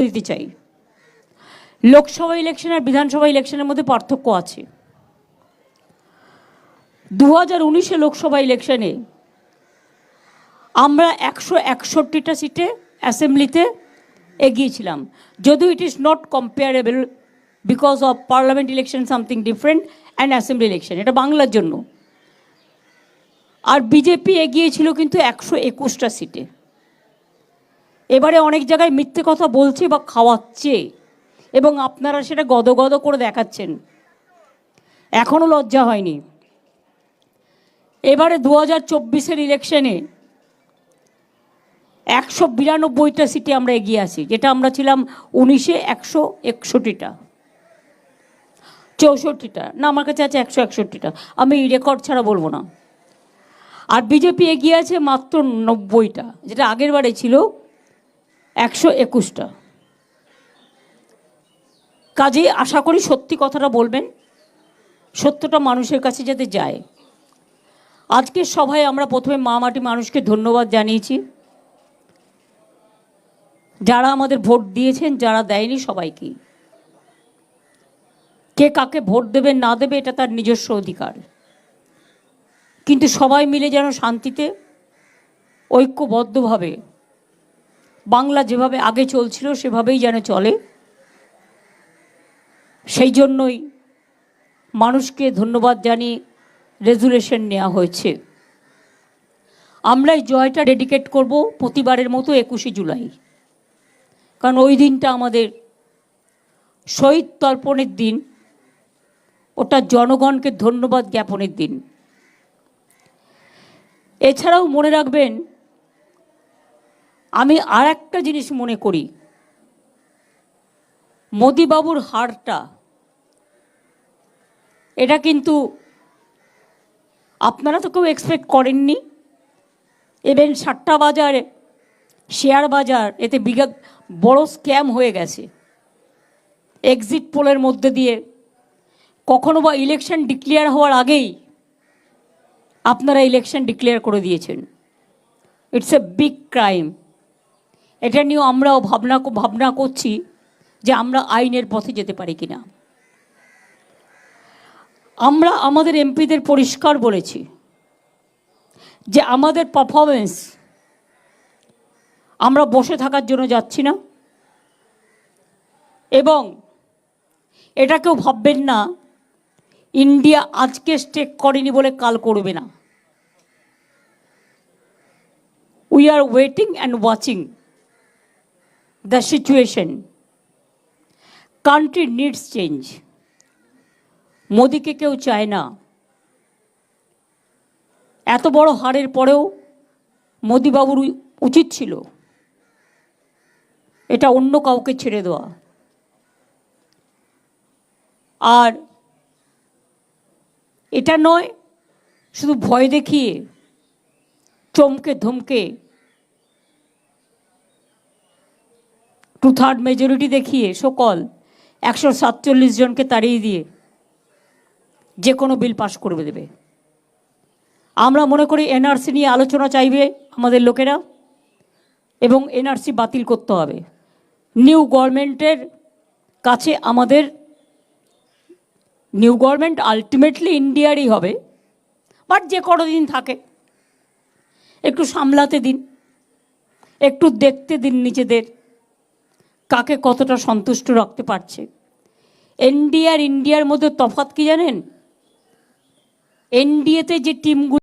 দিতে চাই। লোকসভা ইলেকশন আর বিধানসভা ইলেকশনের মধ্যে পার্থক্য আছে। 2019 লোকসভা ইলেকশনে আমরা 161টা সিটে অ্যাসেম্বলিতে এগিয়েছিলাম, যদিও it is not comparable because of parliament election something different and assembly election, এটা বাংলার জন্য। আর বিজেপি এগিয়েছিল কিন্তু 121টা সিটে। এবারে অনেক জায়গায় মিথ্যে কথা বলছে বা খাওয়াচ্ছে এবং আপনারা সেটা গদগদ করে দেখাচ্ছেন, এখনও লজ্জা হয়নি। এবারে 2024 ইলেকশনে 192টা সিটে আমরা এগিয়ে আছি, যেটা আমরা ছিলাম 19-এ 161টা, 64টা না, আমার কাছে আছে 161টা, আমি রেকর্ড ছাড়া বলবো না। আর বিজেপি এগিয়ে আছে মাত্র 90টা, যেটা আগের বারে ছিল 121টা। কাজেই আশা করি সত্যি কথাটা বলবেন, সত্যটা মানুষের কাছে যাতে যায়। আজকের সভায় আমরা প্রথমে মা মাটি মানুষকে ধন্যবাদ জানিয়েছি, যারা আমাদের ভোট দিয়েছেন, যারা দেয়নি সবাইকে। কে কাকে ভোট দেবে না দেবে এটা তার নিজস্ব অধিকার, কিন্তু সবাই মিলে যেন শান্তিতে ঐক্যবদ্ধভাবে বাংলা যেভাবে আগে চলছিল সেভাবেই যেন চলে, সেই জন্যই মানুষকে ধন্যবাদ জানিয়ে রেজুলেশন নেওয়া হয়েছে। আমরা এই জয়টা ডেডিকেট করব প্রতিবারের মতো 21শে জুলাই, কারণ ওই দিনটা আমাদের শহীদ তর্পণের দিন, ওটা জনগণকে ধন্যবাদ জ্ঞাপনের দিন। এছাড়াও মনে রাখবেন, আমি আর একটা জিনিস মনে করি, মোদিবাবুর হারটা এটা কিন্তু আপনারা তো কেউ এক্সপেক্ট করেননি। ইভেন সাট্টা বাজার, শেয়ার বাজার, এতে বড় স্ক্যাম হয়ে গেছে। এক্সিট পোলের মধ্যে দিয়ে কখনো বা ইলেকশন ডিক্লেয়ার হওয়ার আগেই আপনারা ইলেকশন ডিক্লেয়ার করে দিয়েছেন। It's a big crime. এটা নিয়েও আমরাও ভাবনা করছি যে আমরা আইনের পথে যেতে পারি কিনা। আমরা আমাদের এমপিদের পরিষ্কার বলেছি যে আমাদের পারফরমেন্স, আমরা বসে থাকার জন্য যাচ্ছি না, এবং এটা কেউ ভাববেন না ইন্ডিয়া আজকে স্টেক করেনি বলে কাল করবে না। We are waiting and watching the situation. Country needs change. মোদিকে কেউ চায় না। এত বড় হারের পরেও মোদিবাবুর উচিত ছিল এটা অন্য কাউকে ছেড়ে দেওয়া। আর এটা নয় শুধু ভয় দেখিয়ে, চমকে ধমকে, 2/3 মেজরিটি দেখিয়ে সকল 147 জনকে তাড়িয়ে দিয়ে যে কোনো বিল পাস করে দেবে। আমরা মনে করি এনআরসি নিয়ে আলোচনা চাইবে আমাদের লোকেরা, এবং এনআরসি বাতিল করতে হবে। নিউ গভর্নমেন্টের কাছে আমাদের, নিউ গভর্নমেন্ট আলটিমেটলি ইন্ডিয়ারই হবে, বাট যে কোনো দিন থাকে একটু সামলাতে দিন, একটু দেখতে দিন নিজেদের কাকে কতটা সন্তুষ্ট রাখতে পারছে। এনডিএ আর ইন্ডিয়ার মধ্যে তফাৎ কি জানেন? এনডিএতে যে টিমগুলো